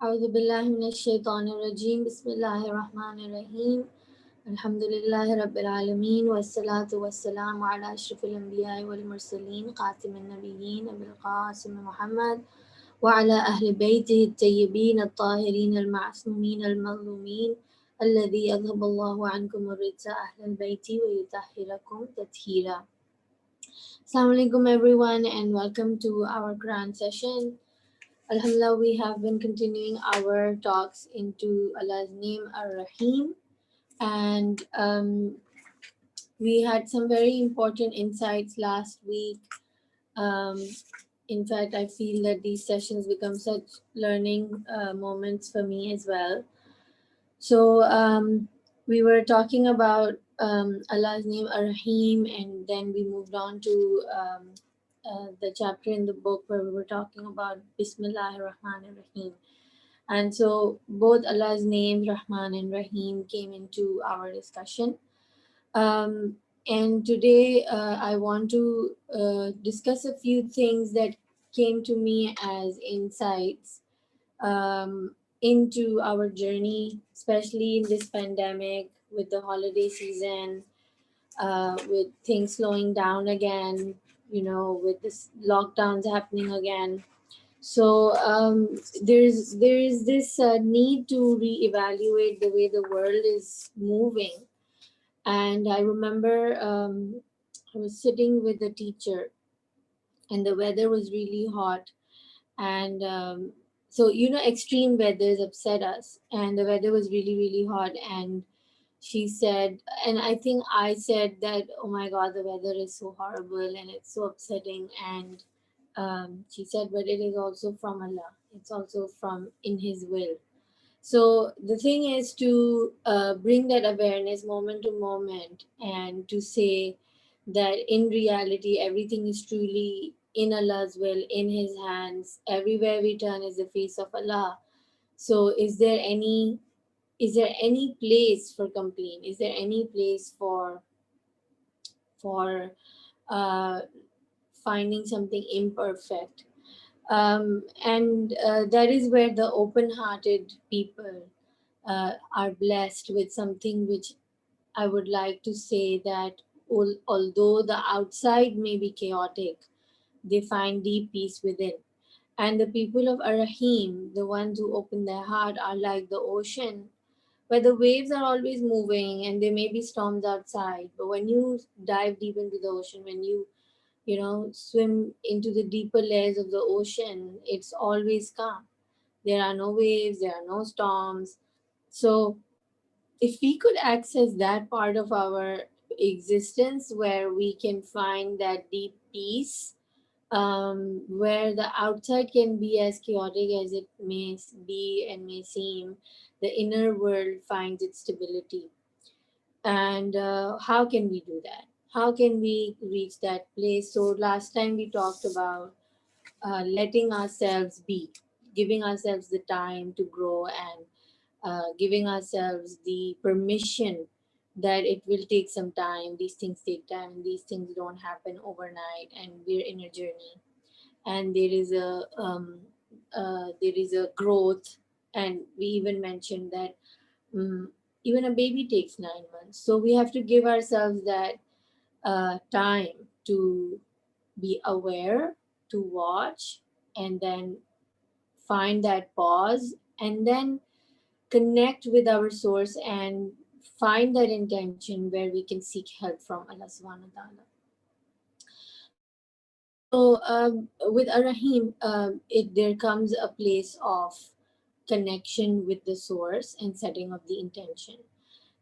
أعوذ بالله من الشيطان الرجيم بسم الله الرحمن الرحيم الحمد لله رب العالمين والصلاة والسلام على أشرف الأنبياء والمرسلين خاتم النبيين أبي القاسم محمد وعلى أهل بيته الطيبين الطاهرين المعصومين المظلومين الذي أذهب الله عنكم الرجس أهل البيت ويطهركم تطهيرا. Assalamu alaikum everyone and welcome to our Quran session. Alhamdulillah, we have been continuing our talks into Allah's name Ar-Rahim, and we had some very important insights last week. Um, in fact, I feel that these sessions become such learning moments for me as well. So we were talking about Allah's name Ar-Rahim, and then we moved on to the chapter in the book where we were talking about Bismillah ar-Rahman ar-Rahim. And so both Allah's names, Rahman and Rahim, came into our discussion. And today I want to discuss a few things that came to me as insights into our journey, especially in this pandemic, with the holiday season, with things slowing down again, with this lockdowns happening again. So there is this need to reevaluate the way the world is moving. And I remember I was sitting with a teacher, and the weather was really hot, and so extreme weathers upset us, and the weather was really really hot, and she said, and I think I said that, oh my god, the weather is so horrible and it's so upsetting. And she said, but it is also from Allah, it's also from in His will. So the thing is to bring that awareness moment to moment, and to say that in reality everything is truly in Allah's will, in His hands. Everywhere we turn is the face of Allah. So is there any place for complaint? Is there any place for uh, finding something imperfect? And that is where the open-hearted people are blessed with something which I would like to say, that although the outside may be chaotic, they find deep peace within. And the people of Arahim, the ones who open their heart, are like the ocean, where the waves are always moving and there may be storms outside. But when you dive deep into the ocean, when you swim into the deeper layers of the ocean, it's always calm. There are no waves, there are no storms. So if we could access that part of our existence where we can find that deep peace, where the outside can be as chaotic as it may be and may seem, the inner world finds its stability. And how can we do that? How can we reach that place? So last time we talked about letting ourselves be, giving ourselves the time to grow, and giving ourselves the permission that it will take some time. These things take time, and these things don't happen overnight, and we're in a journey, and there is a growth. And we even mentioned that um, even a baby takes 9 months, so we have to give ourselves that time to be aware, to watch, and then find that pause, and then connect with our source and find that intention where we can seek help from Allah subhanahu wa ta'ala. So with Arahim, there comes a place of connection with the source and setting of the intention.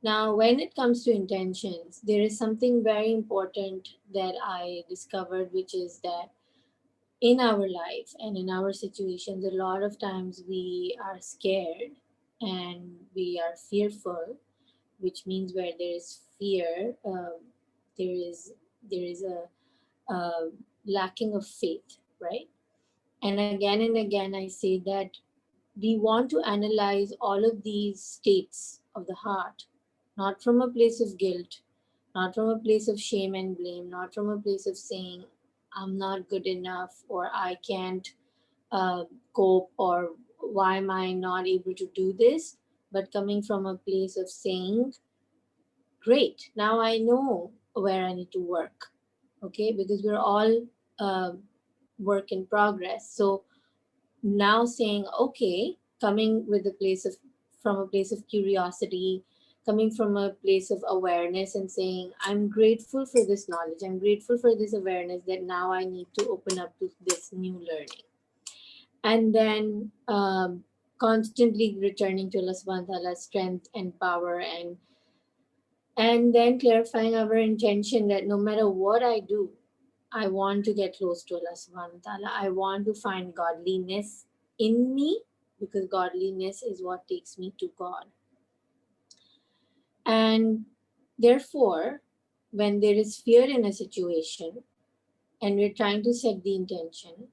Now, when it comes to intentions, there is something very important that I discovered, which is that in our life and in our situations, a lot of times we are scared and we are fearful, which means where there is fear, there is there is a lacking of faith, right? And again, I say that we want to analyze all of these states of the heart, not from a place of guilt, not from a place of shame and blame, not from a place of saying, I'm not good enough, or I can't uh, cope, or why am I not able to do this? But coming from a place of saying, great, now I know where I need to work. Okay, because we're all work in progress. So now saying, okay, coming with a place of from a place of curiosity, coming from a place of awareness, and saying, I'm grateful for this knowledge, I'm grateful for this awareness, that now I need to open up to this new learning. And then constantly returning to Allah subhanahu wa ta'ala's strength and power, and then clarifying our intention that no matter what I do, I want to get close to Allah subhanahu wa ta'ala. I want to find godliness in me, because godliness is what takes me to God. And therefore, when there is fear in a situation and we're trying to set the intention,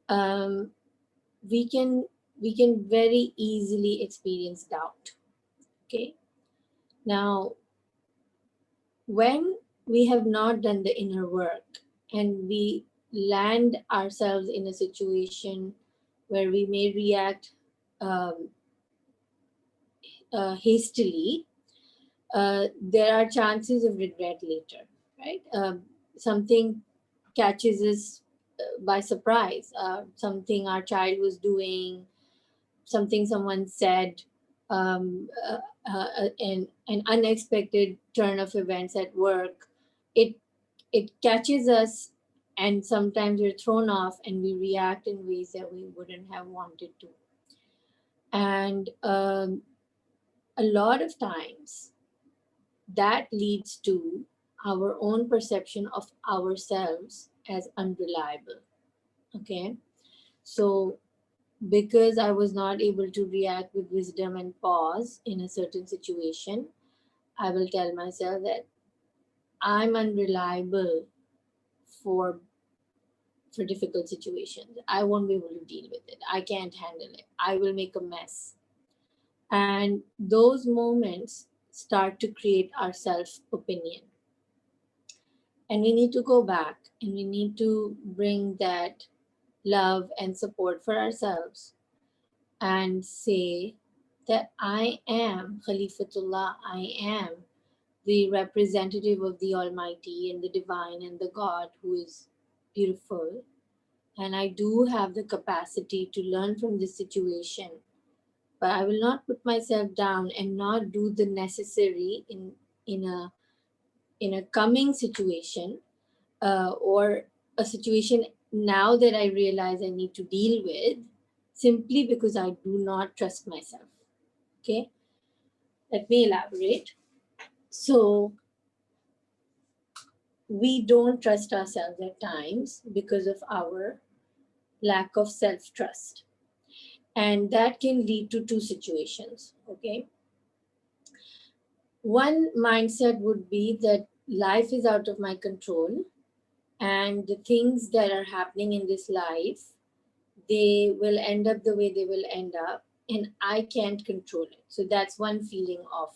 um, we can very easily experience doubt. Okay. Now, when we have not done the inner work and we land ourselves in a situation where we may react um, hastily, there are chances of regret later, right? Something catches us by surprise, something our child was doing, something someone said, an unexpected turn of events at work. It it catches us, and sometimes we're thrown off and we react in ways that we wouldn't have wanted to. And a lot of times that leads to our own perception of ourselves as unreliable. Okay, so because I was not able to react with wisdom and pause in a certain situation, I will tell myself that I'm unreliable for difficult situations. I won't be able to deal with it. I can't handle it. I will make a mess. And those moments start to create our self opinion. And we need to go back and we need to bring that love and support for ourselves and say that I am Khalifatullah, I am the representative of the Almighty and the Divine and the God who is beautiful. And I do have the capacity to learn from this situation, but I will not put myself down and not do the necessary in a in a coming situation, or a situation now that I realize I need to deal with, simply because I do not trust myself. Okay, let me elaborate. So we don't trust ourselves at times because of our lack of self trust, and that can lead to two situations. Okay, one mindset would be that life is out of my control, and the things that are happening in this life, they will end up the way they will end up, and I can't control it. So that's one feeling of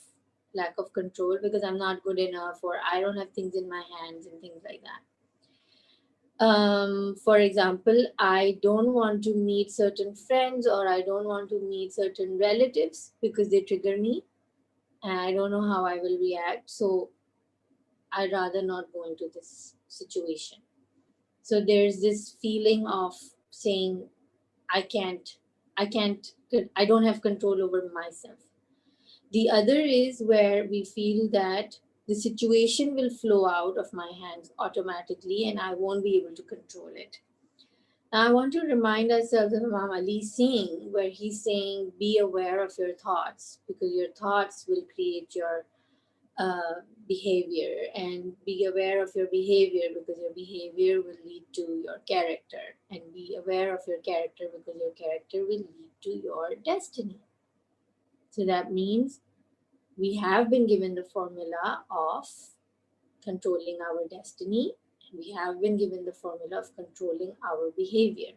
lack of control, because I'm not good enough, or I don't have things in my hands and things like that. For example, I don't want to meet certain friends, or I don't want to meet certain relatives because they trigger me and I don't know how I will react. So I'd rather not go into this situation. So there's this feeling of saying, I can't, I don't have control over myself. The other is where we feel that the situation will flow out of my hands automatically and I won't be able to control it. Now, I want to remind ourselves of Imam Ali saying, where he's saying, be aware of your thoughts, because your thoughts will create your behavior, and be aware of your behavior because your behavior will lead to your character, and be aware of your character because your character will lead to your destiny. So that means we have been given the formula of controlling our destiny, and we have been given the formula of controlling our behavior.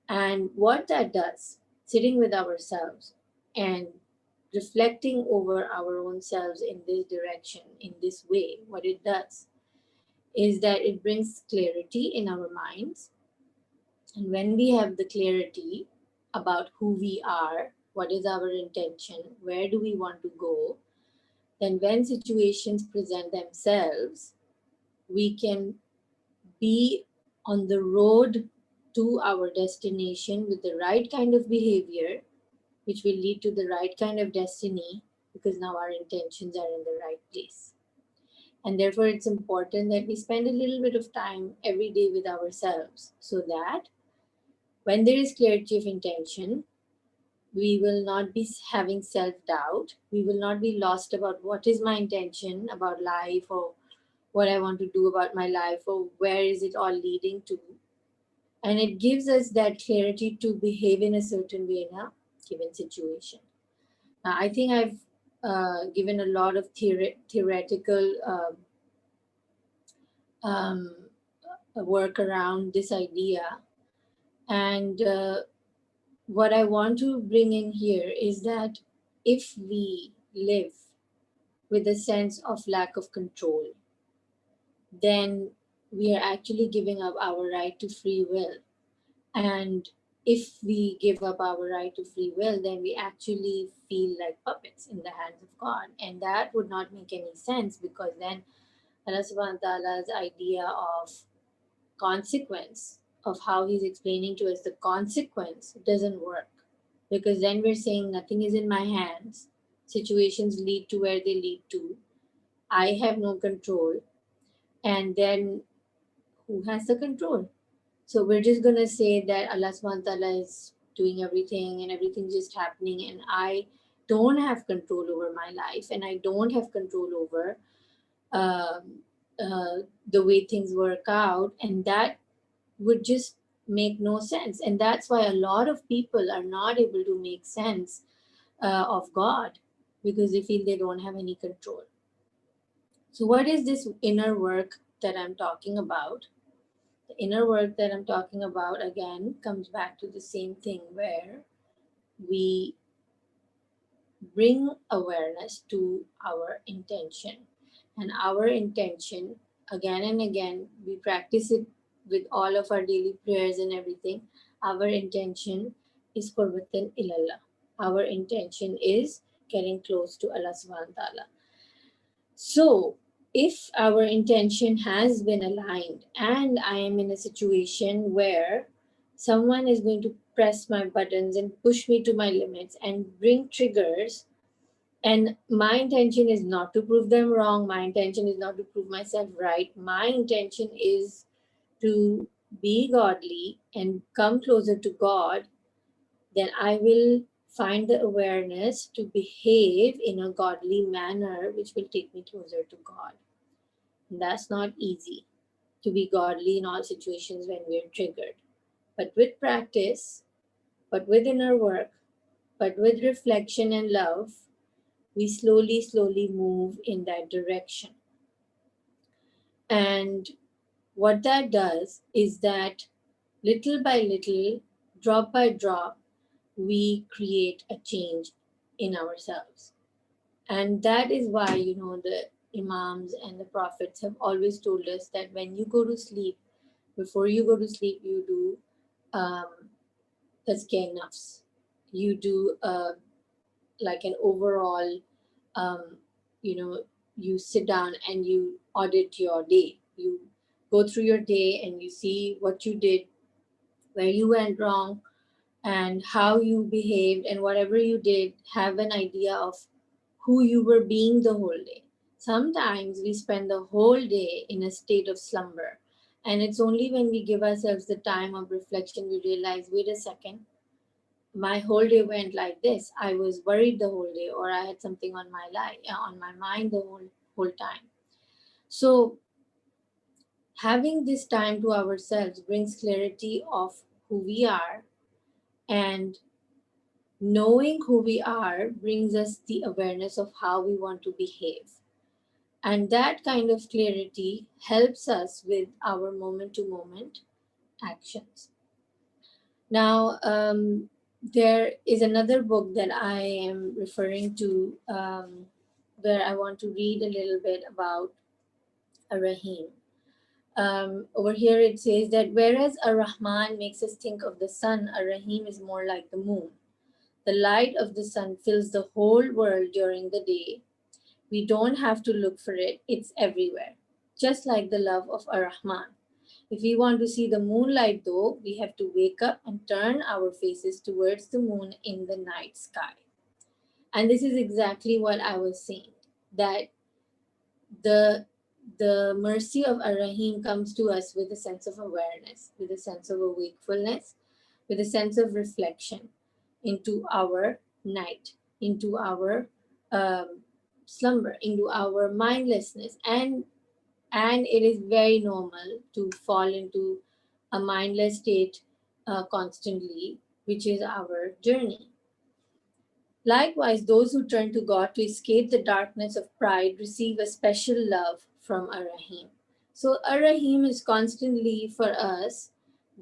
And what that does, sitting with ourselves and reflecting over our own selves in this direction, in this way, what it does is that it brings clarity in our minds. And when we have the clarity, about who we are, what is our intention, where do we want to go, then when situations present themselves, we can be on the road to our destination with the right kind of behavior, which will lead to the right kind of destiny because now our intentions are in the right place. And therefore, it's important that we spend a little bit of time every day with ourselves so that when there is clarity of intention, we will not be having self doubt. We will not be lost about what is my intention about life, or what I want to do about my life, or where is it all leading to. And it gives us that clarity to behave in a certain way in a given situation. Now, I think I've given a lot of theoretical um, work around this idea. And what I want to bring in here is that if we live with a sense of lack of control, then we are actually giving up our right to free will. And if we give up our right to free will, then we actually feel like puppets in the hands of God. And that would not make any sense, because then Allah subhanahu wa ta'ala's idea of consequence, of how He's explaining to us the consequence, doesn't work. Because then we're saying nothing is in my hands, situations lead to where they lead to, I have no control, and then who has the control? So we're just gonna say that Allah subhanahu wa ta'ala is doing everything and everything's just happening, and I don't have control over my life, and I don't have control over um, the way things work out, and that would just make no sense. And that's why a lot of people are not able to make sense of God, because they feel they don't have any control. So, what is this inner work that I'm talking about? The inner work that I'm talking about again comes back to the same thing, where we bring awareness to our intention. And our intention, again and again, we practice it with all of our daily prayers and everything. Our intention is qurbatan ilallah. Our intention is getting close to Allah subhanahu wa ta'ala. So, if our intention has been aligned and I am in a situation where someone is going to press my buttons and push me to my limits and bring triggers, and my intention is not to prove them wrong, my intention is not to prove myself right, my intention is to be godly and come closer to God, then I will find the awareness to behave in a godly manner, which will take me closer to God. And that's not easy, to be godly in all situations when we're triggered. But with practice, but with inner work, but with reflection and love, we slowly move in that direction. And what that does is that little by little, drop by drop, we create a change in ourselves. And that is why, the Imams and the Prophets have always told us that when you go to sleep, before you go to sleep, you do tazkiyah nafs. You do like an overall, um, you know, you sit down and you audit your day. You go through your day and you see what you did, where you went wrong, and how you behaved, and whatever you did, have an idea of who you were being the whole day. Sometimes we spend the whole day in a state of slumber, and it's only when we give ourselves the time of reflection we realize, wait a second, my whole day went like this. I was worried the whole day, or I had something on my life, on my mind the whole time. So having this time to ourselves brings clarity of who we are, and knowing who we are brings us the awareness of how we want to behave. And that kind of clarity helps us with our moment to moment actions. Now, there is another book that I am referring to, where I want to read a little bit about Rahim. Over here it says that whereas Ar-Rahman makes us think of the sun, Ar-Rahim is more like the moon. The light of the sun fills the whole world during the day. We don't have to look for it, it's everywhere. Just like the love of Ar-Rahman. If we want to see the moonlight, though, we have to wake up and turn our faces towards the moon in the night sky. And this is exactly what I was saying, that the the mercy of Ar-Rahim comes to us with a sense of awareness, with a sense of wakefulness, with a sense of reflection into our night, into our um, slumber, into our mindlessness, and it is very normal to fall into a mindless state constantly, which is our journey. Likewise, those who turn to God to escape the darkness of pride receive a special love from Ar-Rahim. So Ar-Rahim is constantly for us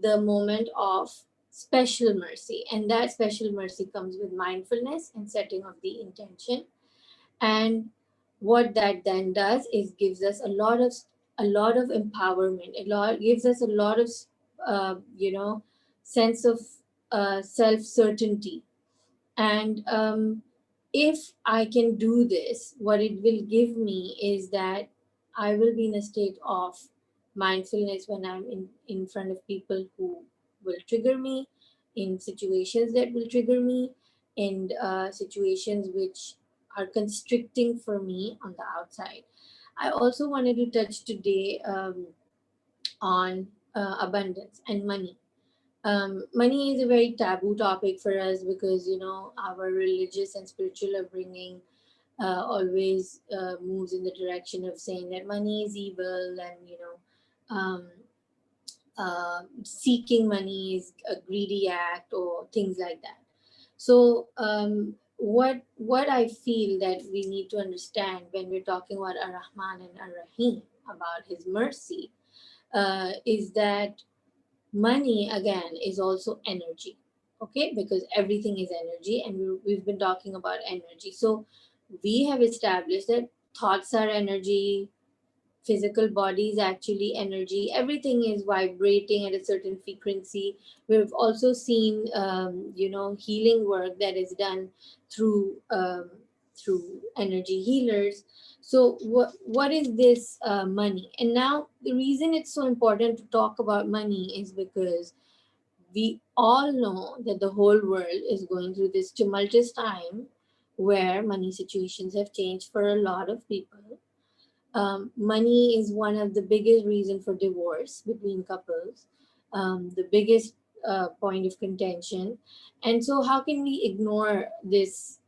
the moment of special mercy, and that special mercy comes with mindfulness and setting of the intention. And what that then does is gives us a lot of empowerment. Gives us a lot of sense of self certainty. And if I can do this, what it will give me is that I will be in a state of mindfulness when I'm in front of people who will trigger me, in situations that will trigger me, in situations which are constricting for me on the outside. I also wanted to touch today on abundance and money. Money is a very taboo topic for us because our religious and spiritual upbringing always moves in the direction of saying that money is evil, and um, seeking money is a greedy act or things like that. So what I feel that we need to understand when we're talking about Ar-Rahman and Ar-Rahim, about his mercy, is that money again is also energy. Okay, because everything is energy, and we've been talking about energy. So we have established that thoughts are energy, physical body is actually energy, everything is vibrating at a certain frequency. We've also seen healing work that is done through energy healers. So what is this money? And now the reason it's so important to talk about money is because we all know that the whole world is going through this tumultuous time where money situations have changed for a lot of people. Money is one of the biggest reason for divorce between couples, the biggest point of contention. And so how can we ignore this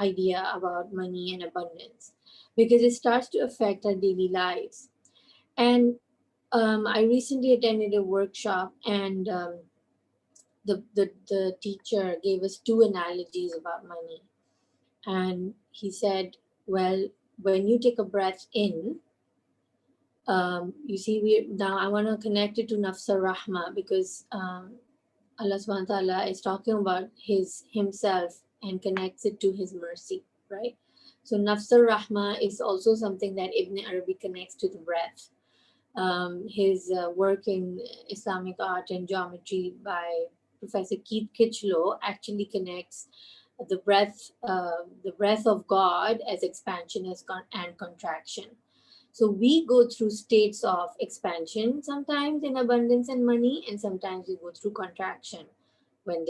idea about money and abundance? Because it starts to affect our daily lives. And I recently attended a workshop, and the teacher gave us two analogies about money. And he said, well, when you take a breath in, you see, we now I want to connect it to Nafsa Rahma, because Allah subhanahu wa ta'ala is talking about himself and connects it to his mercy, right? So Nafsa Rahma is also something that Ibn Arabi connects to the breath. His work in Islamic art and geometry by Professor Keith Kitchlow actually connects the breath of God as expansion and contraction. So we go through states of expansion, sometimes in abundance and money, and sometimes we go through contraction when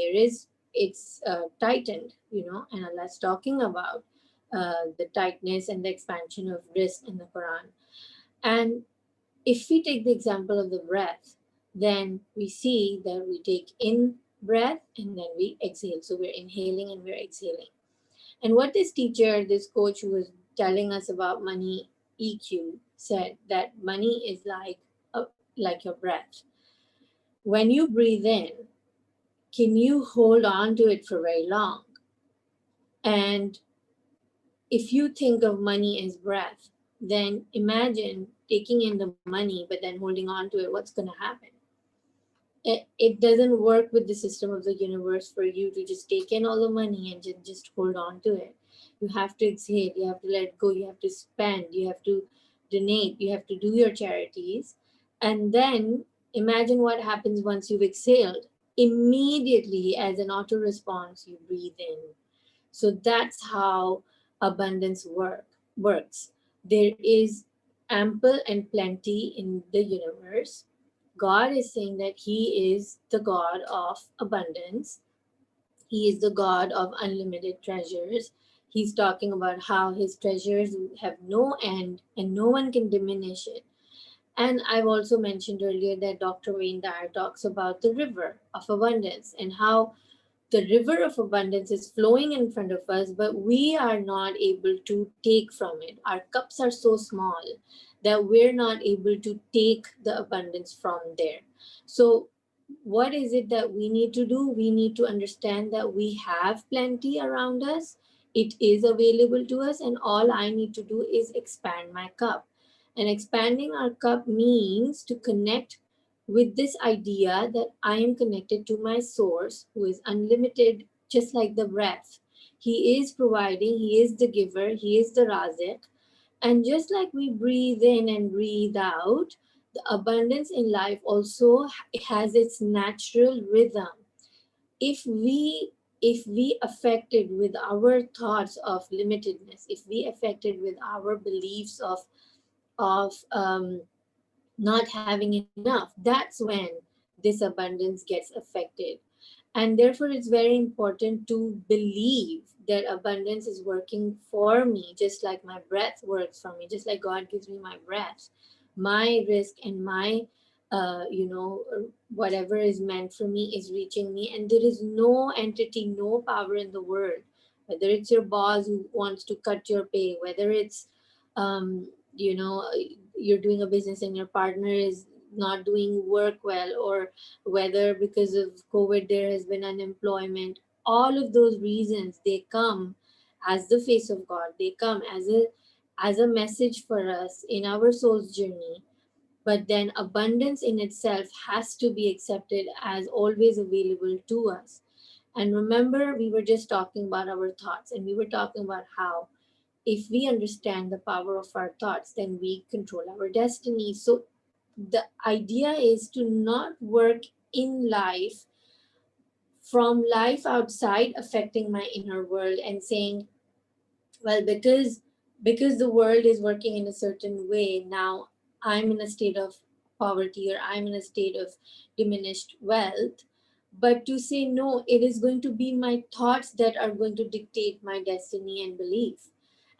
it's tightened, and Allah's talking about the tightness and the expansion of rizq in the Quran. And if we take the example of the breath, then we see that we take in breath and then we exhale. So we're inhaling and we're exhaling. And what this coach who was telling us about money EQ said, that money is like your breath. When you breathe in, can you hold on to it for very long? And if you think of money as breath, then imagine taking in the money but then holding on to it. What's going to happen? It doesn't work with the system of the universe for you to just take in all the money and just hold on to it. You have to exhale, you have to let go, you have to spend, you have to donate, you have to do your charities. And then imagine what happens once you've exhaled. Immediately, as an auto response, you breathe in. So that's how abundance works. There is ample and plenty in the universe. God is saying that He is the God of abundance. He is the God of unlimited treasures. He's talking about how His treasures have no end and no one can diminish it. And I've also mentioned earlier that Dr. Wayne Dyer talks about the river of abundance and how the river of abundance is flowing in front of us, but we are not able to take from it. Our cups are so small that we're not able to take the abundance from there. So, what is it that we need to do? We need to understand that we have plenty around us, it is available to us, and all I need to do is expand my cup. And expanding our cup means to connect with this idea that I am connected to my source who is unlimited, just like the breath. He is providing, He is the giver, He is the Razik. And just like we breathe in and breathe out, the abundance in life also has its natural rhythm. If we affected with our thoughts of limitedness, if we affected with our beliefs of not having enough, that's when this abundance gets affected. And therefore, it's very important to believe that abundance is working for me, just like my breath works for me, just like God gives me my breath. My risk and my, whatever is meant for me is reaching me. And there is no entity, no power in the world, whether it's your boss who wants to cut your pay, whether it's, um, you know, you're doing a business and your partner is not doing work well, or whether because of COVID there has been unemployment. All of those reasons, they come as the face of God. They come as a message for us in our soul's journey. But then abundance in itself has to be accepted as always available to us. And remember, we were just talking about our thoughts, and we were talking about how if we understand the power of our thoughts, then we control our destiny. So the idea is to not work in life from life outside affecting my inner world and saying, well, because the world is working in a certain way, now I'm in a state of poverty, or I'm in a state of diminished wealth. But to say no, it is going to be my thoughts that are going to dictate my destiny and belief.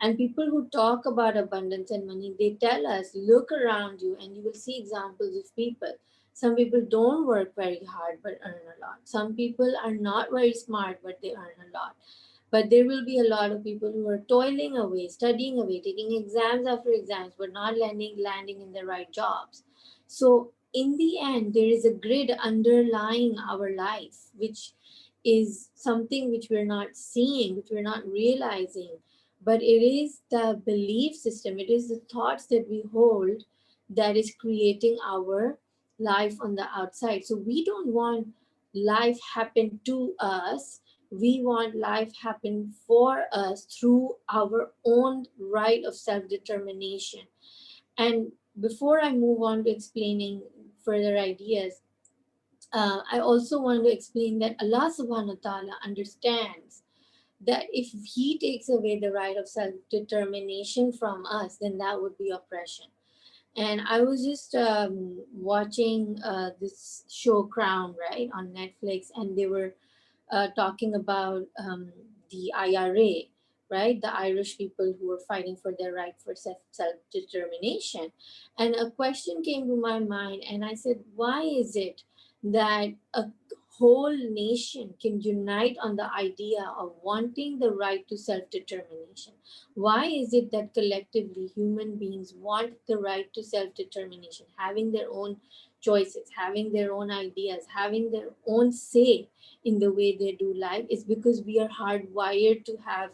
And people who talk about abundance and money, they tell us, look around you and you will see examples of people. Some people don't work very hard but earn a lot. Some people are not very smart but they earn a lot. But there will be a lot of people who are toiling away, studying away, taking exams after exams, but not landing in the right jobs. So in the end, there is a grid underlying our life, which is something which we're not seeing, which we're not realizing. But it is the belief system, it is the thoughts that we hold that is creating our life on the outside. So we don't want life happen to us, we want life happen for us through our own right of self-determination. And before I move on to explaining further ideas, I also want to explain that Allah subhanahu wa ta'ala understands that if He takes away the right of self-determination from us, then that would be oppression. And I was just watching this show Crown, right, on Netflix, and they were talking about the IRA, right? The Irish people who were fighting for their right for self determination. And a question came to my mind, and I said, why is it that a whole nation can unite on the idea of wanting the right to self determination? Why is it that collectively human beings want the right to self determination, having their own choices, having their own ideas, having their own say in the way they do life? Is because we are hardwired to have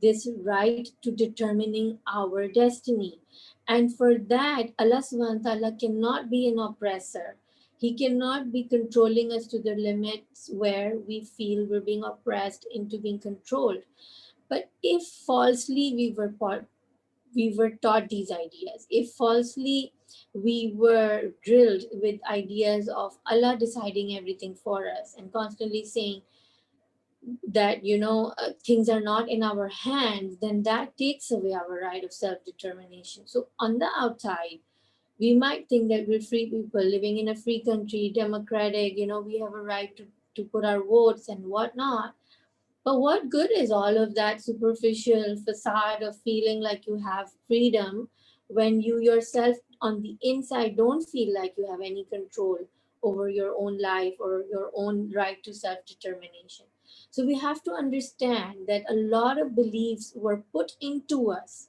this right to determining our destiny. And for that, Allah subhanahu wa ta'ala cannot be an oppressor. He cannot be controlling us to the limits where we feel we're being oppressed into being controlled. But if falsely we were we were taught these ideas, if falsely we were drilled with ideas of Allah deciding everything for us and constantly saying that, things are not in our hands, then that takes away our right of self determination. So on the outside, we might think that we're free people living in a free country, democratic, we have a right to put our votes and whatnot. But what good is all of that superficial facade of feeling like you have freedom when you yourself on the inside don't feel like you have any control over your own life or your own right to self determination? So we have to understand that a lot of beliefs were put into us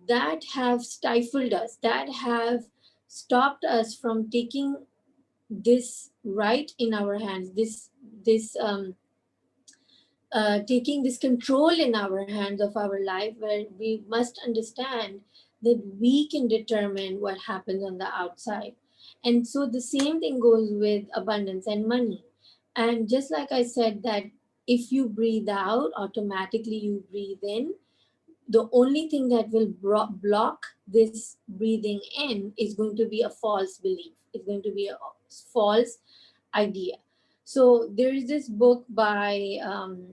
that have stifled us, that have stopped us from taking this right in our hands, this taking this control in our hands of our life, where we must understand that we can determine what happens on the outside. And so the same thing goes with abundance and money. And just like I said, that if you breathe out, automatically you breathe in. The only thing that will block this breathing in is going to be a false belief, it's going to be a false idea. So there is this book by um,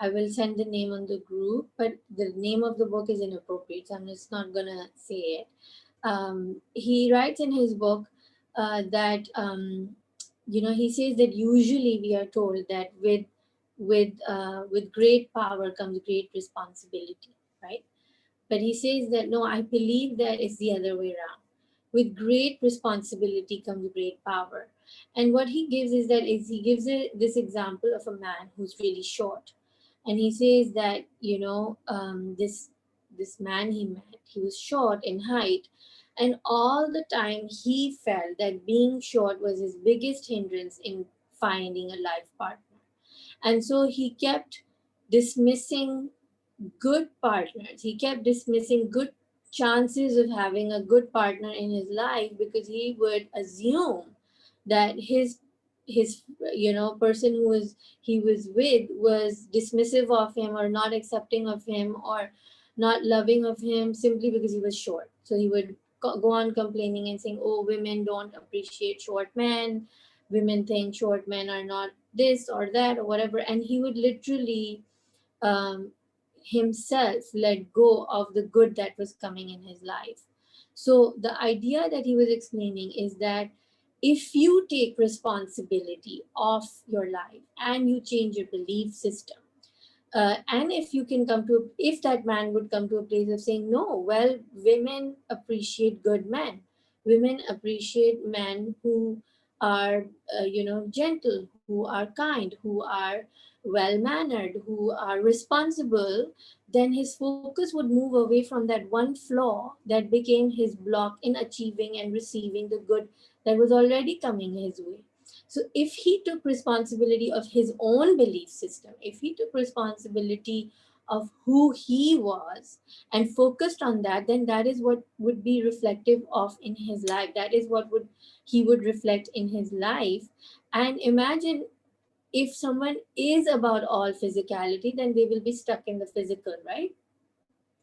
I will send the name on the group, but the name of the book is inappropriate, so I'm just not gonna say it. He writes in his book that he says that usually we are told that with great power comes great responsibility, right? But he says that no, I believe that it's the other way around. With great responsibility comes great power. And what he gives is that he gives this example of a man who's really short, and he says that this man he met, he was short in height, and all the time he felt that being short was his biggest hindrance in finding a life partner. And so he kept dismissing good partners. He kept dismissing good chances of having a good partner in his life because he would assume that his person who was he was with was dismissive of him or not accepting of him or not loving of him simply because he was short. So he would go on complaining and saying, oh, women don't appreciate short men, women think short men are not this or that or whatever. And he would literally um, himself let go of the good that was coming in his life. So, the idea that he was explaining is that if you take responsibility of your life and you change your belief system, and if you can come to, if that man would come to a place of saying, no, well, women appreciate good men. Women appreciate men who are, gentle, who are kind, who are well mannered, who are responsible. Then his focus would move away from that one flaw that became his block in achieving and receiving the good that was already coming his way. So if he took responsibility of his own belief system, if he took responsibility of who he was and focused on that, then that is what would be reflective of in his life. That is what would he would reflect in his life. And imagine if someone is about all physicality, then they will be stuck in the physical, right?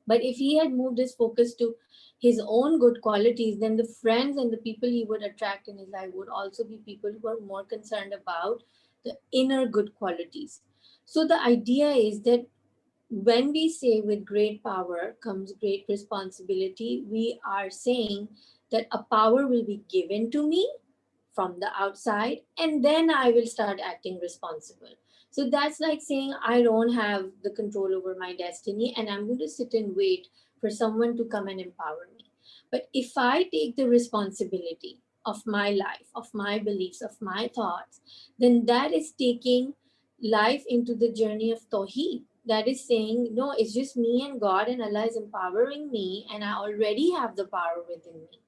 But if he had moved his focus to his own good qualities, then the friends and the people he would attract in his life would also be people who are more concerned about the inner good qualities. So the idea is that when we say with great power comes great responsibility, we are saying that a power will be given to me from the outside and then I will start acting responsible. So that's like saying I don't have the control over my destiny and I'm going to sit and wait for someone to come and empower me. But if I take the responsibility of my life, of my beliefs, of my thoughts, then that is taking life into the journey of Tawheed. That is saying, no, it's just me and God, and Allah is empowering me, and I already have the power within me.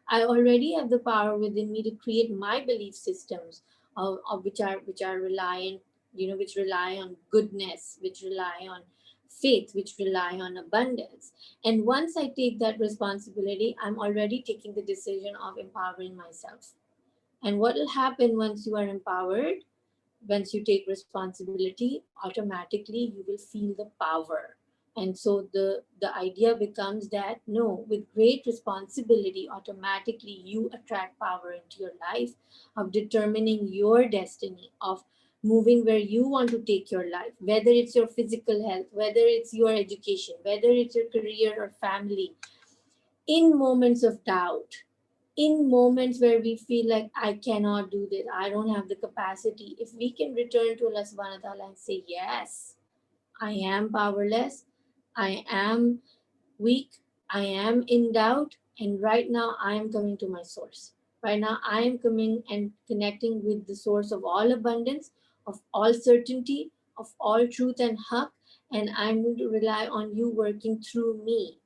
I already have the power within me to create my belief systems of which are reliant, which rely on goodness, which rely on faith, which rely on abundance. And once I take that responsibility, I'm already taking the decision of empowering myself. And what will happen once you are empowered? once you take responsibility, automatically you will feel the power. And so the idea becomes that no, with great responsibility, automatically you attract power into your life, of determining your destiny, of moving where you want to take your life, whether it's your physical health, whether it's your education, whether it's your career or family. In moments of doubt, in moments where we feel like I cannot do this, I don't have the capacity, if we can return to Allah subhanahu wa ta'ala and say, yes, I am powerless, I am weak, I am in doubt, and right now I am coming to my source. Right now I am coming and connecting with the source of all abundance, of all certainty, of all truth and haq, and I'm going to rely on you working through me.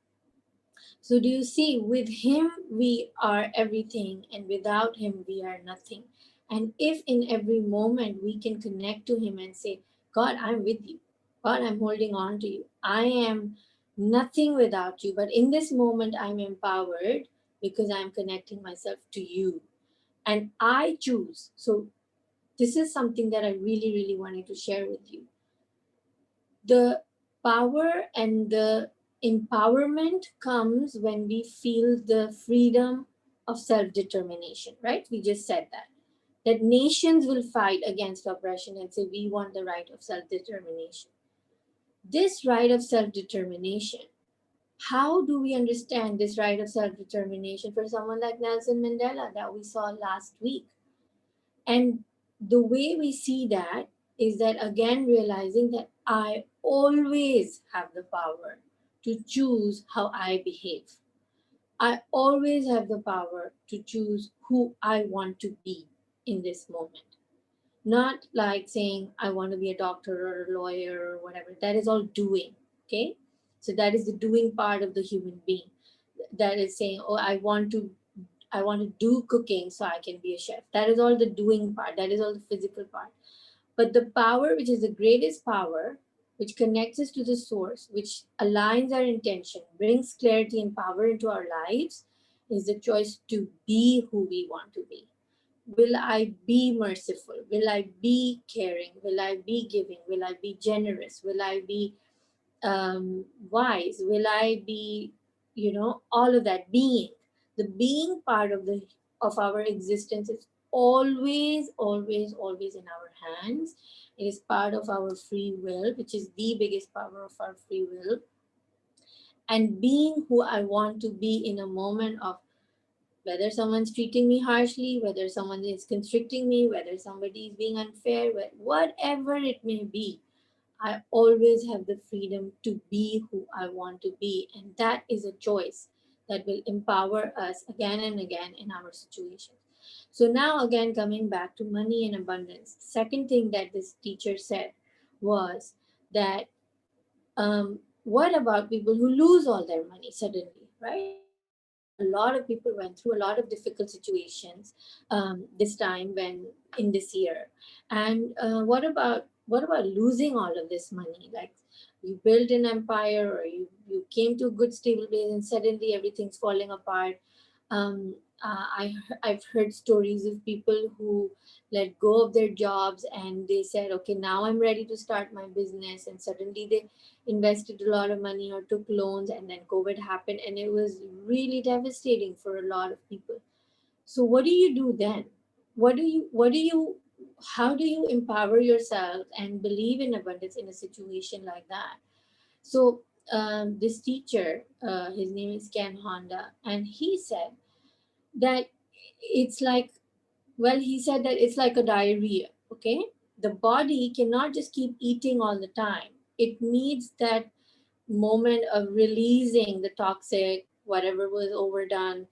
So, do you see, with Him we are everything, and without Him we are nothing. And if in every moment we can connect to Him and say, God, I'm with you, God, I'm holding on to you, I am nothing without you, but in this moment I'm empowered because I'm connecting myself to you. And I choose. So, this is something that I really, really wanted to share with you. The power and the empowerment comes when we feel the freedom of self determination, right? We just said that nations will fight against oppression and say we want the right of self determination. This right of self determination, how do we understand this right of self determination for someone like Nelson Mandela that we saw last week? And the way we see that is that, again, realizing that I always have the power to choose how I behave. I always have the power to choose who I want to be in this moment. Not like saying I want to be a doctor or a lawyer or whatever. That is all doing. Okay. So that is the doing part of the human being. That is saying, oh, I want to do cooking so I can be a chef. That is all the doing part. That is all the physical part. But the power, which is the greatest power, which connects us to the source, which aligns our intention, brings clarity and power into our lives, is the choice to be who we want to be. Will I be merciful? Will I be caring? Will I be giving? Will I be generous? Will I be wise? Will I be, all of that being? The being part of our existence is always, always, always in our hands. It is part of our free will, which is the biggest power of our free will. And being who I want to be in a moment of whether someone's treating me harshly, whether someone is constricting me, whether somebody is being unfair, whatever it may be, I always have the freedom to be who I want to be. And that is a choice that will empower us again and again in our situations. So, now again, coming back to money and abundance, second thing that this teacher said was that what about people who lose all their money suddenly, right? A lot of people went through a lot of difficult situations this time when in this year. And what about losing all of this money? Like, you built an empire, or you came to a good stable base, and suddenly everything's falling apart. I've heard stories of people who let go of their jobs and they said, okay, now I'm ready to start my business, and suddenly they invested a lot of money or took loans, and then COVID happened, and it was really devastating for a lot of people. So what do you do then? What do you how do you empower yourself and believe in abundance in a situation like that? So this teacher, his name is Ken Honda, and he said that it's like, well, he said that it's like a diarrhea. Okay, the body cannot just keep eating all the time. It needs that moment of releasing the toxic, whatever was overdone,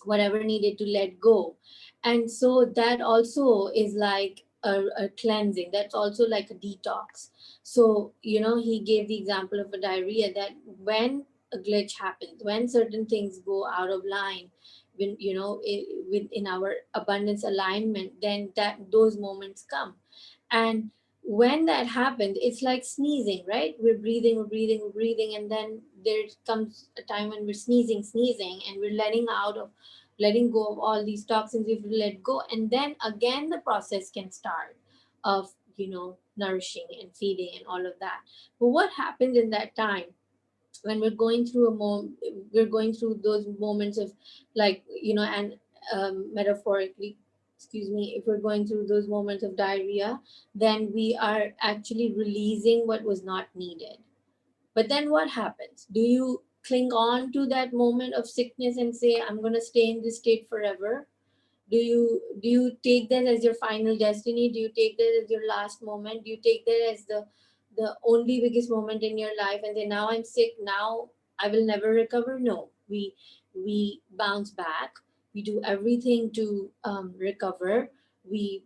whatever needed to let go. And so that also is like a cleansing. That's also like a detox. So, he gave the example of a diarrhea, that when a glitch happens, when certain things go out of line, when, within our abundance alignment, then those moments come. And when that happens, it's like sneezing, right? We're breathing, and then there comes a time when we're sneezing, and we're letting go of all these toxins. We've let go, and then again the process can start of, nourishing and feeding and all of that. But what happens in that time when we're going through those moments of, like, and metaphorically, excuse me, if we're going through those moments of diarrhea, then we are actually releasing what was not needed. But then what happens? Do you cling on to that moment of sickness and say, I'm going to stay in this state forever? Do you take that as your final destiny? Do you take that as your last moment? Do you take that as the only biggest moment in your life and say, now I'm sick, now I will never recover? No, we bounce back. We do everything to recover. We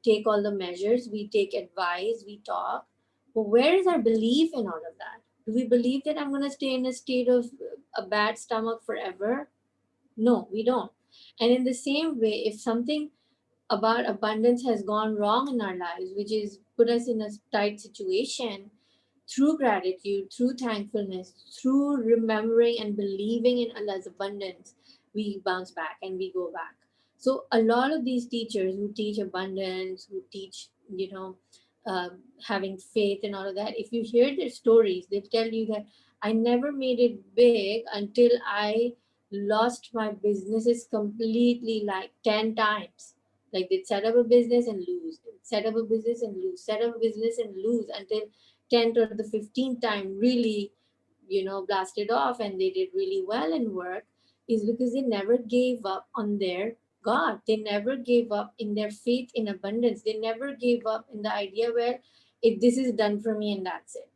take all the measures, we take advice, we talk. But where is our belief in all of that? Do we believe that I'm going to stay in a state of a bad stomach forever? No, we don't. And in the same way, if something about abundance has gone wrong in our lives, which is put us in a tight situation, through gratitude, through thankfulness, through remembering and believing in Allah's abundance, we bounce back and we go back. So a lot of these teachers who teach abundance, who teach, having faith and all of that, if you hear their stories, they tell you that I never made it big until I lost my businesses completely, like 10 times. Like they'd set up a business and lose, set up a business and lose, set up a business and lose, until 10th or the 15th time really, blasted off and they did really well in work, is because they never gave up on their God. They never gave up in their faith in abundance. They never gave up in the idea where, if this is done for me and that's it.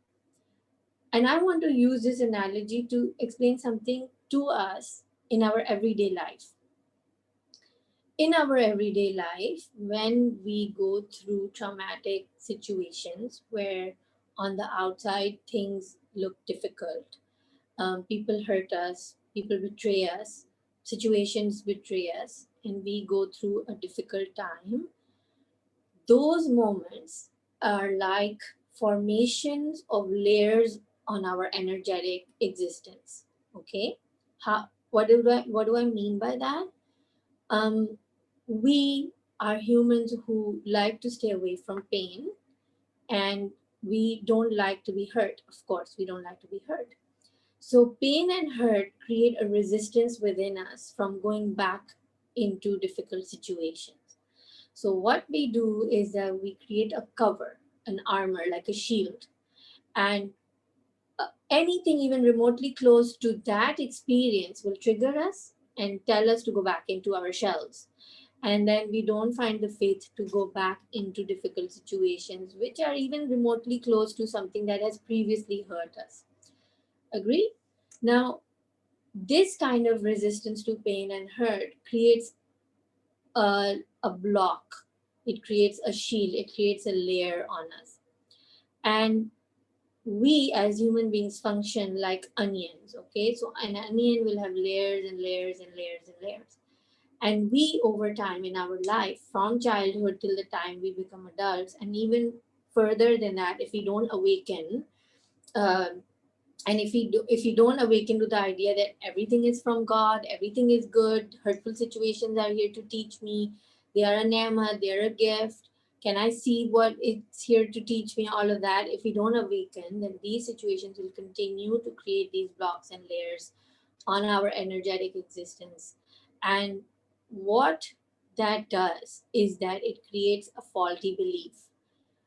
And I want to use this analogy to explain something to us in our everyday life. In our everyday life, when we go through traumatic situations where on the outside things look difficult, people hurt us, people betray us, situations betray us, and we go through a difficult time, those moments are like formations of layers on our energetic existence. Okay? What do I mean by that? um, we are humans who like to stay away from pain, and we don't like to be hurt. Of course, we don't like to be hurt. So, pain and hurt create a resistance within us from going back into difficult situations. So, what we do is that we create a cover, an armor, like a shield. And anything even remotely close to that experience will trigger us and tell us to go back into our shells. And then we don't find the faith to go back into difficult situations which are even remotely close to something that has previously hurt us. Agree? Now, this kind of resistance to pain and hurt creates a block, it creates a shield, it creates a layer on us. And we as human beings function like onions. Okay, so an onion will have layers and layers and layers and layers. And we, over time in our life, from childhood till the time we become adults, and even further than that, if we don't awaken, uh, and if you don't awaken to the idea that everything is from God, everything is good, hurtful situations are here to teach me, they are a nema, they're a gift, can I see what it's here to teach me, all of that, if we don't awaken, then these situations will continue to create these blocks and layers on our energetic existence. And what that does is that it creates a faulty belief.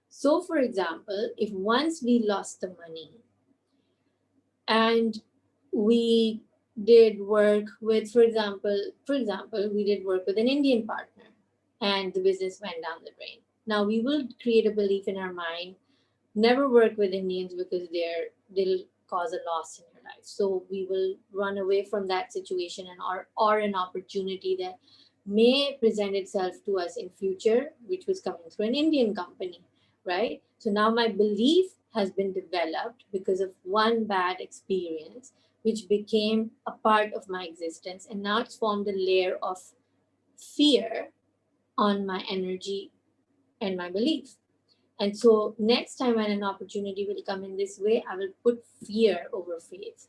So for example, if once we lost the money and we did work with, for example we did work with an Indian partner and the business went down the drain, now we will create a belief in our mind, never work with Indians because they'll cause a loss in your life. So we will run away from that situation, and or an opportunity that may present itself to us in future, which was coming through an Indian company, right? So now my belief has been developed because of one bad experience, which became a part of my existence, and now it's formed a layer of fear on my energy and my belief. And so next time when an opportunity will come in this way, I will put fear over faith.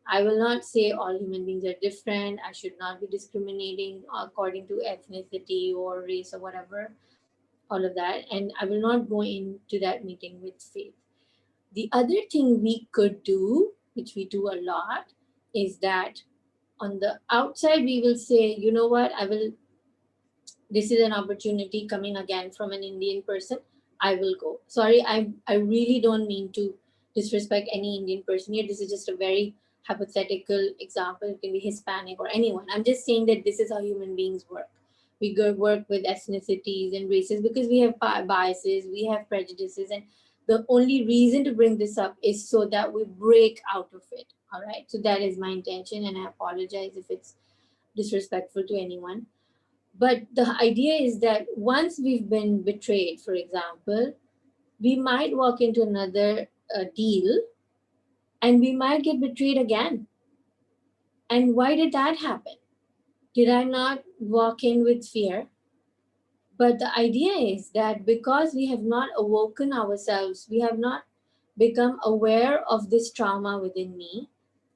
I will not say all human beings are different. I should not be discriminating according to ethnicity or race or whatever. all of that, and I will not go into that meeting with faith. The other thing we could do, which we do a lot, is that on the outside we will say, you know what, I will, this is an opportunity coming again from an Indian person, I will go. Sorry, I really don't mean to disrespect any Indian person here. This is just a very hypothetical example. It can be Hispanic or anyone. I'm just saying that this is how human beings work. We go work with ethnicities and races because we have biases, we have prejudices, and the only reason to bring this up is so that we break out of it. All right. So that is my intention, and I apologize if it's disrespectful to anyone. But the idea is that once we've been betrayed, for example, we might walk into another deal and we might get betrayed again. And why did that happen? Did I not walk in with fear? But the idea is that because we have not awoken ourselves, we have not become aware of this trauma within me,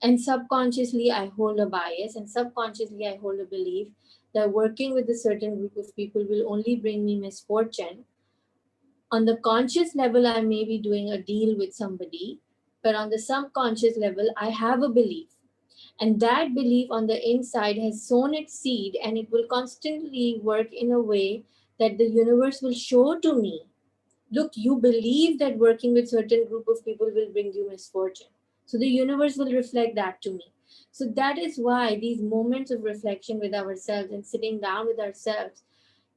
and subconsciously I hold a bias, and subconsciously I hold a belief that working with a certain group of people will only bring me misfortune. On the conscious level, I may be doing a deal with somebody, but on the subconscious level, I have a belief. And that belief on the inside has sown its seed, and it will constantly work in a way that the universe will show to me, look, you believe that working with certain group of people will bring you misfortune. So the universe will reflect that to me. So that is why these moments of reflection with ourselves and sitting down with ourselves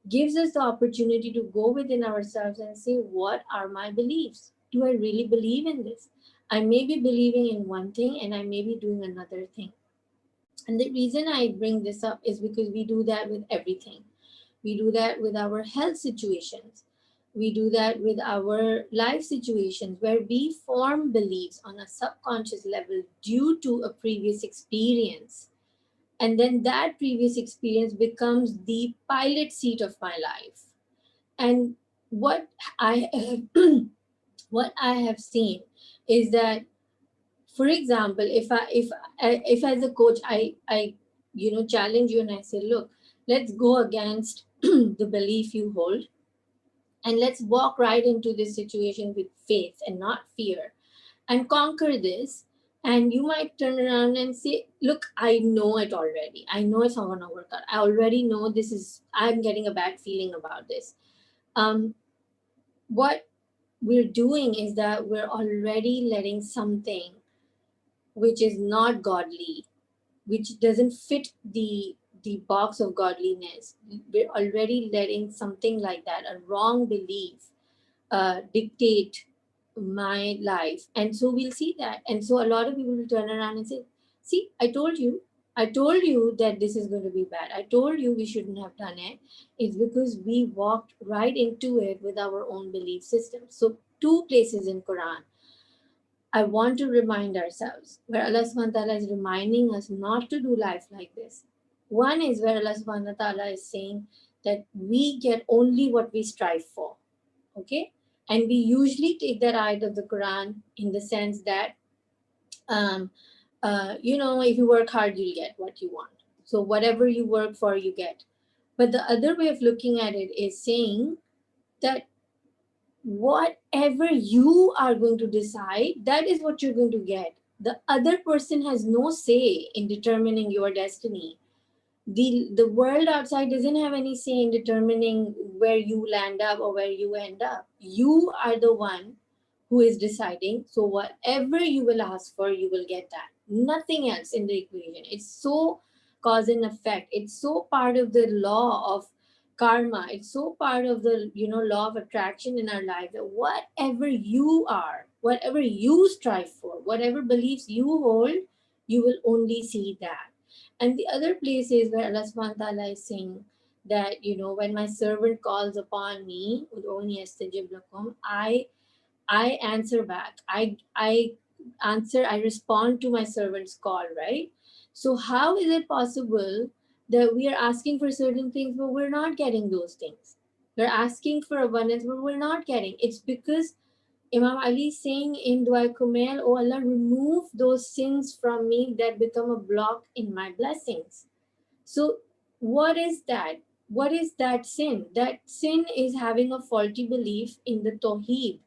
gives us the opportunity to go within ourselves and say, what are my beliefs? Do I really believe in this? I may be believing in one thing and I may be doing another thing. And the reason I bring this up is because we do that with everything. We do that with our health situations. We do that with our life situations where we form beliefs on a subconscious level due to a previous experience. And then that previous experience becomes the pilot seat of my life. And what I have, what I have seen is that, for example, if as a coach I challenge you and I say, look, let's go against the belief you hold, and let's walk right into this situation with faith and not fear, and conquer this. And you might turn around and say, look, I know it already, I know it's not going to work out, I already know this is, I'm getting a bad feeling about this. What we're doing is that we're already letting something which is not godly, which doesn't fit the box of godliness, we're already letting something like that, a wrong belief, dictate my life. And so we'll see that. And so a lot of people will turn around and say, see, I told you that this is going to be bad. I told you we shouldn't have done it. It's because we walked right into it with our own belief system. So two places in Quran I want to remind ourselves where Allah subhanahu wa ta'ala is reminding us not to do life like this. One is where Allah subhanahu wa ta'ala is saying that we get only what we strive for. Okay? And we usually take that ayat of the Quran in the sense that, if you work hard, you'll get what you want. So whatever you work for, you get. But the other way of looking at it is saying that whatever you are going to decide, that is what you're going to get. The other person has no say in determining your destiny. The world outside doesn't have any say in determining where you land up or where you end up. You are the one who is deciding. So whatever you will ask for, you will get that. Nothing else in the equation. It's so cause and effect. It's so part of the law of karma. It's so part of the law of attraction in our life that whatever you are, whatever you strive for, whatever beliefs you hold, you will only see that. And the other place is where Allah subhanahu wa ta'ala is saying that, when my servant calls upon me, ud'uni astajib lakum, I answer back. I answer, I respond to my servant's call, right? So how is it possible that we are asking for certain things but we're not getting those things? We're asking for abundance but we're not getting. It's because Imam Ali is saying in Dua Kumail, oh Allah, remove those sins from me that become a block in my blessings. So what is that? what is that sin? That sin is having a faulty belief in the Tawheed,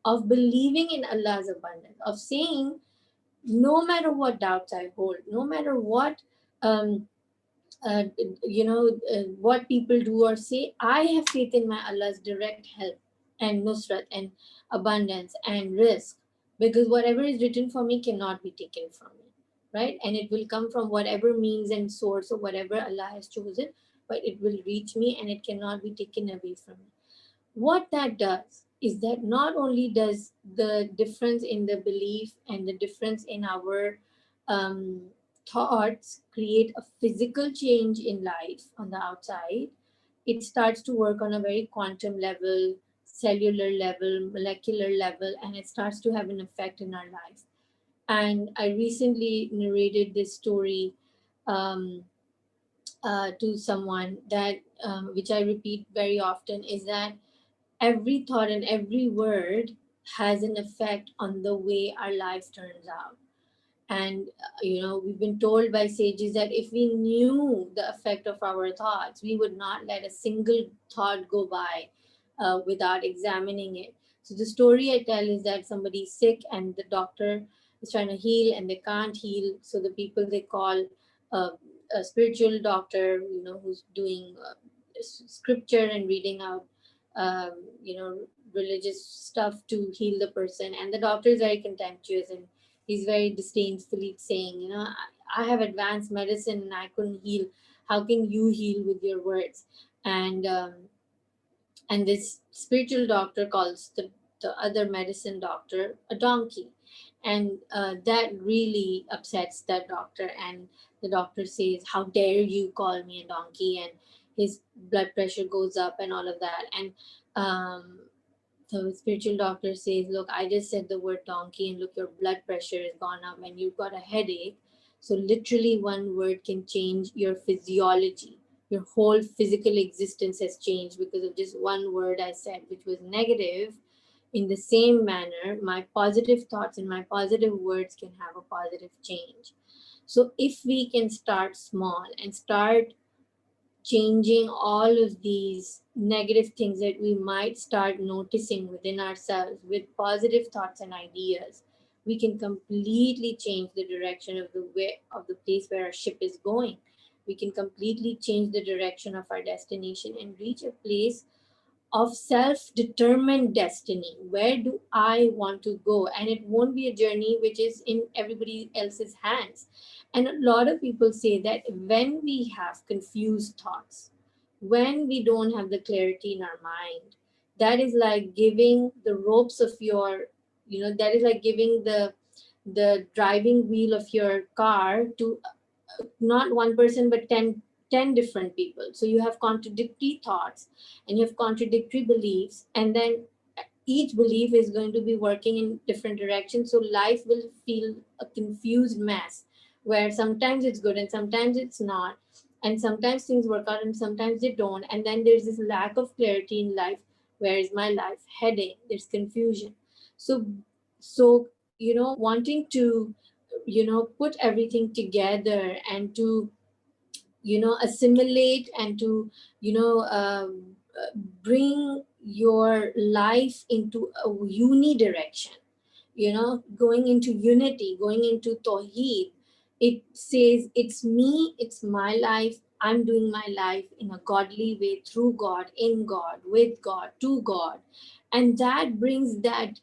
of believing in Allah's abundance, of saying, no matter what doubts I hold, no matter what um, uh, what people do or say, I have faith in my Allah's direct help and nusrat and abundance and risk, because whatever is written for me cannot be taken from me, right? And it will come from whatever means and source of whatever Allah has chosen, but it will reach me and it cannot be taken away from me. What that does is that not only does the difference in the belief and the difference in our um, thoughts create a physical change in life on the outside, it starts to work on a very quantum level, cellular level, molecular level, and it starts to have an effect in our life. And I recently narrated this story um, to someone that, which I repeat very often, is that every thought and every word has an effect on the way our life turns out. And we've been told by sages that if we knew the effect of our thoughts, we would not let a single thought go by without examining it. So the story I tell is that somebody's sick and the doctor is trying to heal and they can't heal. So the people they call uh, a spiritual doctor, who's doing scripture and reading out, um, religious stuff to heal the person. And the doctor is very contemptuous and he's very disdainfully saying, I have advanced medicine and I couldn't heal. How can you heal with your words? And um, and this spiritual doctor calls the other medicine doctor a donkey. And that really upsets that doctor. And the doctor says, how dare you call me a donkey? And his blood pressure goes up and all of that. And the spiritual doctor says, look, I just said the word donkey, and look, your blood pressure has gone up and you've got a headache. So, literally, one word can change your physiology. Your whole physical existence has changed because of just one word I said, which was negative. In the same manner, my positive thoughts and my positive words can have a positive change. So, if we can start small and start changing all of these negative things that we might start noticing within ourselves with positive thoughts and ideas, we can completely change the direction of the way of the place where our ship is going. We can completely change the direction of our destination and reach a place of self determined destiny. Where do I want to go? And it won't be a journey which is in everybody else's hands. And a lot of people say that when we have confused thoughts, when we don't have the clarity in our mind, that is like giving the ropes of your, that is like giving the driving wheel of your car to not one person but 10 different people. So you have contradictory thoughts and you have contradictory beliefs, and then each belief is going to be working in different directions. So life will feel a confused mess where sometimes it's good and sometimes it's not, and sometimes things work out and sometimes they don't, and then there's this lack of clarity in life. Where is my life heading? There's confusion. So so wanting to put everything together and to assimilate and to you know bring your life into a unidirection, going into unity, going into Tawheed. It says, it's me, it's my life. I'm doing my life in a godly way, through God, in God, with God, to God. And that brings that,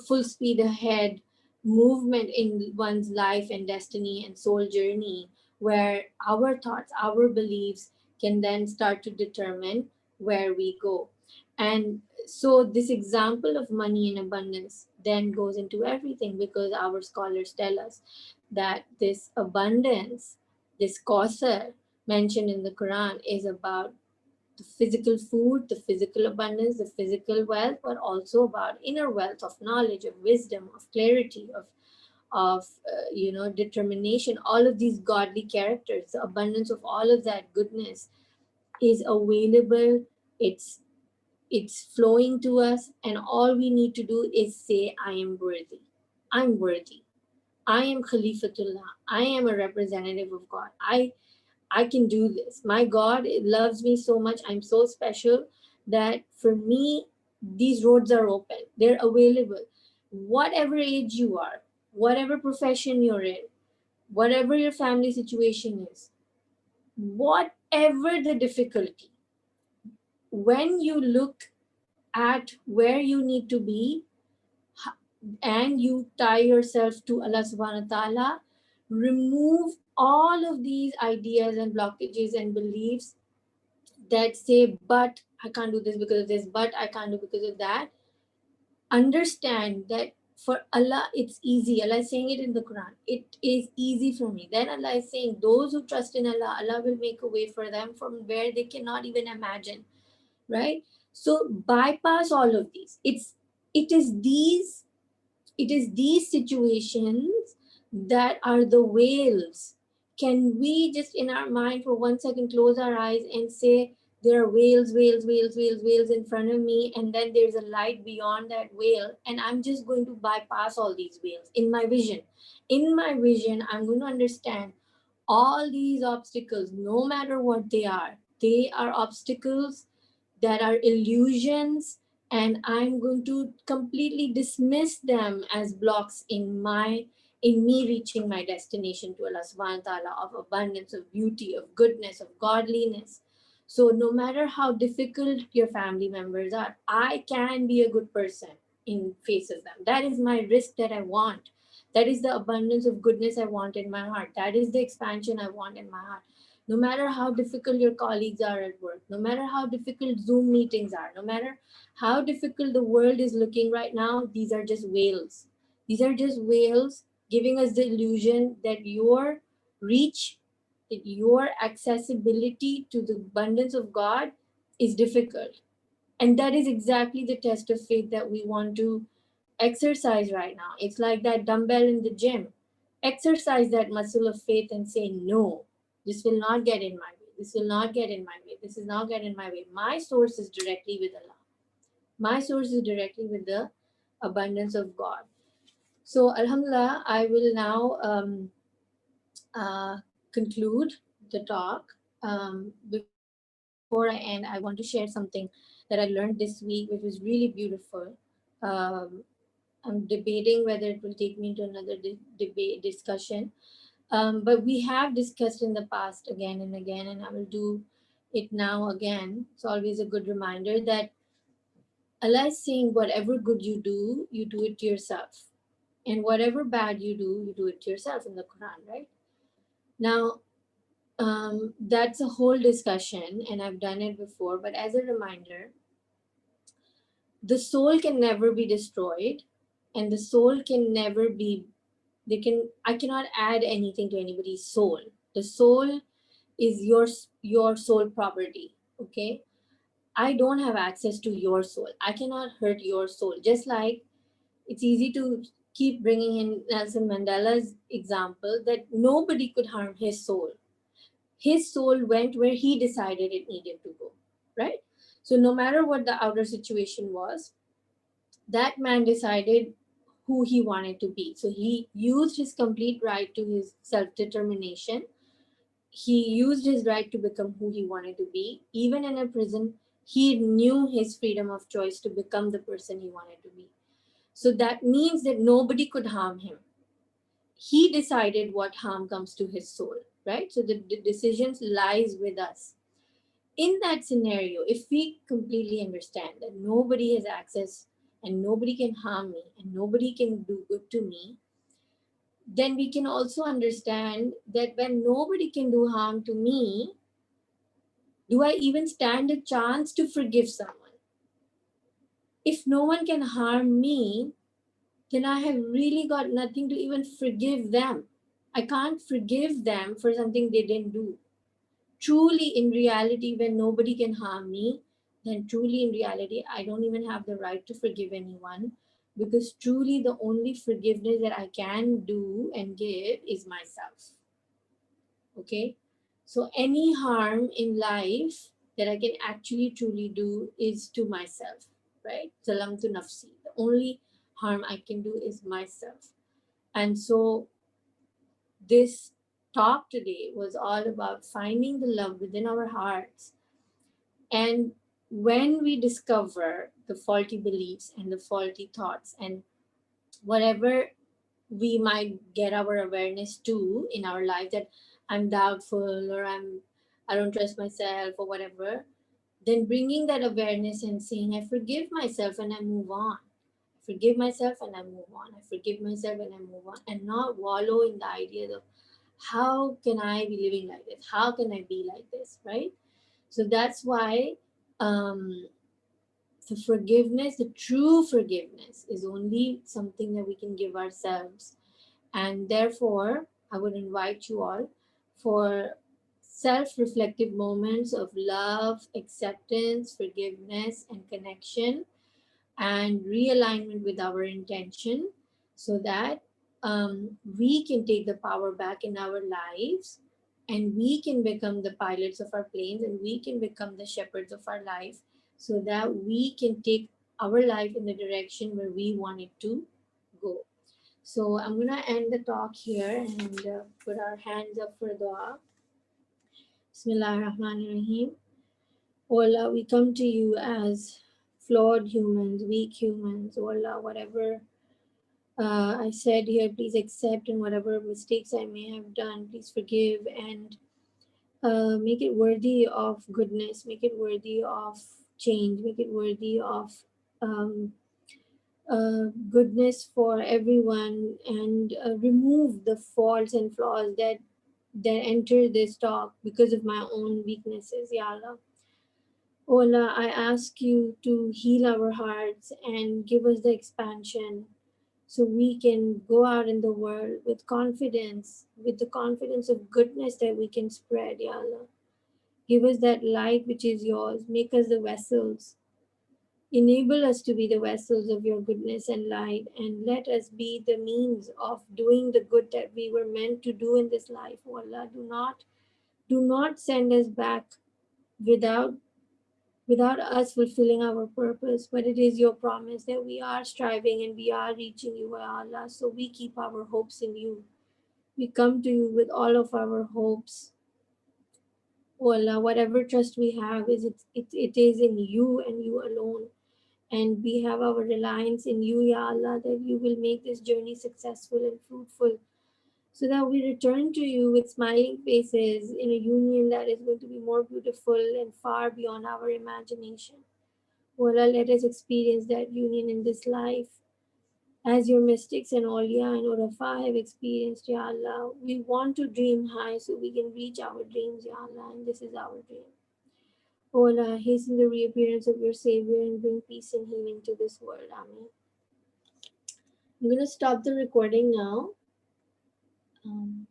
full speed ahead movement in one's life and destiny and soul journey, where our thoughts, our beliefs can then start to determine where we go. And so this example of money in abundance then goes into everything, because our scholars tell us that this abundance, this kausar mentioned in the Quran, is about the physical food, the physical abundance, the physical wealth, but also about inner wealth of knowledge, of wisdom, of clarity, of determination. All of these godly characters, the abundance of all of that goodness is available. It's flowing to us, and all we need to do is say, I am worthy. I'm worthy. I am Khalifatullah. I am a representative of God. I can do this. My God loves me so much. I'm so special that for me, these roads are open. They're available. Whatever age you are, whatever profession you're in, whatever your family situation is, whatever the difficulty, when you look at where you need to be and you tie yourself to Allah subhanahu wa ta'ala, remove all of these ideas and blockages and beliefs that say, but I can't do this because of this, but I can't do because of that. Understand that for Allah, it's easy. Allah is saying it in the Quran. It is easy for me. Then Allah is saying, those who trust in Allah, Allah will make a way for them from where they cannot even imagine. Right? So bypass all of these. It is these it is these situations that are the whales. Can we just in our mind for 1 second close our eyes and say, there are whales, whales, whales, whales, whales in front of me, and then there's a light beyond that whale, and I'm just going to bypass all these whales in my vision. In my vision, I'm going to understand all these obstacles, no matter what they are obstacles that are illusions, and I'm going to completely dismiss them as blocks in me reaching my destination to Allah subhanahu wa ta'ala of abundance, of beauty, of goodness, of godliness. So no matter how difficult your family members are, I can be a good person in face of them. That is my risk that I want. That is the abundance of goodness I want in my heart. That is the expansion I want in my heart. No matter how difficult your colleagues are at work, no matter how difficult Zoom meetings are, no matter how difficult the world is looking right now, these are just whales. These are just whales giving us the illusion that your reach, that your accessibility to the abundance of God is difficult. And that is exactly the test of faith that we want to exercise right now. It's like that dumbbell in the gym. Exercise that muscle of faith and say, no, this will not get in my way. This will not get in my way. This is not get in my way. My source is directly with Allah. My source is directly with the abundance of God. So, Alhamdulillah, I will now uh, conclude the talk. Before I end, I want to share something that I learned this week, which was really beautiful. Um, I'm debating whether it will take me into another debate discussion. But we have discussed in the past again and again, and I will do it now again. It's always a good reminder that Allah is saying, whatever good you do it to yourself. And whatever bad you do it to yourself in the Quran, right? Now, that's a whole discussion, and I've done it before. But as a reminder, the soul can never be destroyed, and the soul can never be. I cannot add anything to anybody's soul. The soul is your soul property. Okay, I don't have access to your soul. I cannot hurt your soul. Just like it's easy to keep bringing in Nelson Mandela's example that nobody could harm his soul. His soul went where he decided it needed to go, right? So no matter what the outer situation was, that man decided who he wanted to be. So he used his complete right to his self-determination. He used his right to become who he wanted to be. Even in a prison, he knew his freedom of choice to become the person he wanted to be. So that means that nobody could harm him. He decided what harm comes to his soul, right? So the decisions lies with us. In that scenario, if we completely understand that nobody has access and nobody can harm me and nobody can do good to me, then we can also understand that when nobody can do harm to me, do I even stand a chance to forgive someone? If no one can harm me, then I have really got nothing to even forgive them. I can't forgive them for something they didn't do. Truly, in reality, when nobody can harm me, then truly, in reality, I don't even have the right to forgive anyone, because truly, the only forgiveness that I can do and give is myself. Okay? So, any harm in life that I can actually truly do is to myself, right? Salam to nafsi. The only harm I can do is myself. And so, this talk today was all about finding the love within our hearts. And when we discover the faulty beliefs and the faulty thoughts and whatever we might get our awareness to in our life, that I'm doubtful or I don't trust myself or whatever, then bringing that awareness and saying, I forgive myself and I move on. I forgive myself and I move on. I forgive myself and I move on. And not wallow in the idea of how can I be living like this? How can I be like this? Right? So that's why um, the forgiveness, the true forgiveness, is only something that we can give ourselves. And therefore, I would invite you all for self reflective moments of love, acceptance, forgiveness, and connection, and realignment with our intention, so that we can take the power back in our lives, and we can become the pilots of our planes, and we can become the shepherds of our life, so that we can take our life in the direction where we want it to go. So I'm gonna end the talk here and put our hands up for dua. Bismillahirrahmanirrahim. O Allah, we come to you as flawed humans, weak humans. O Allah, whatever I said here, please accept, and whatever mistakes I may have done, please forgive, and make it worthy of goodness, make it worthy of change, make it worthy of um, goodness for everyone, and remove the faults and flaws that enter this talk because of my own weaknesses, Ya Allah. Ola, I ask you to heal our hearts and give us the expansion so we can go out in the world with confidence, with the confidence of goodness that we can spread, Ya Allah. Give us that light which is yours. Make us the vessels. Enable us to be the vessels of your goodness and light, and let us be the means of doing the good that we were meant to do in this life. Oh Allah, do not send us back without us fulfilling our purpose, but it is your promise that we are striving and we are reaching you, O Allah. So we keep our hopes in you. We come to you with all of our hopes, O Allah. Whatever trust we have it is in you and you alone. And we have our reliance in you, Ya Allah, that you will make this journey successful and fruitful, so that we return to you with smiling faces in a union that is going to be more beautiful and far beyond our imagination. O Allah, let us experience that union in this life as your mystics and Aulia and Urafa have experienced, Ya Allah. We want to dream high so we can reach our dreams, Ya Allah, and this is our dream. O Allah, hasten the reappearance of your Savior and bring peace and healing to this world. Amen. I'm going to stop the recording now. Um,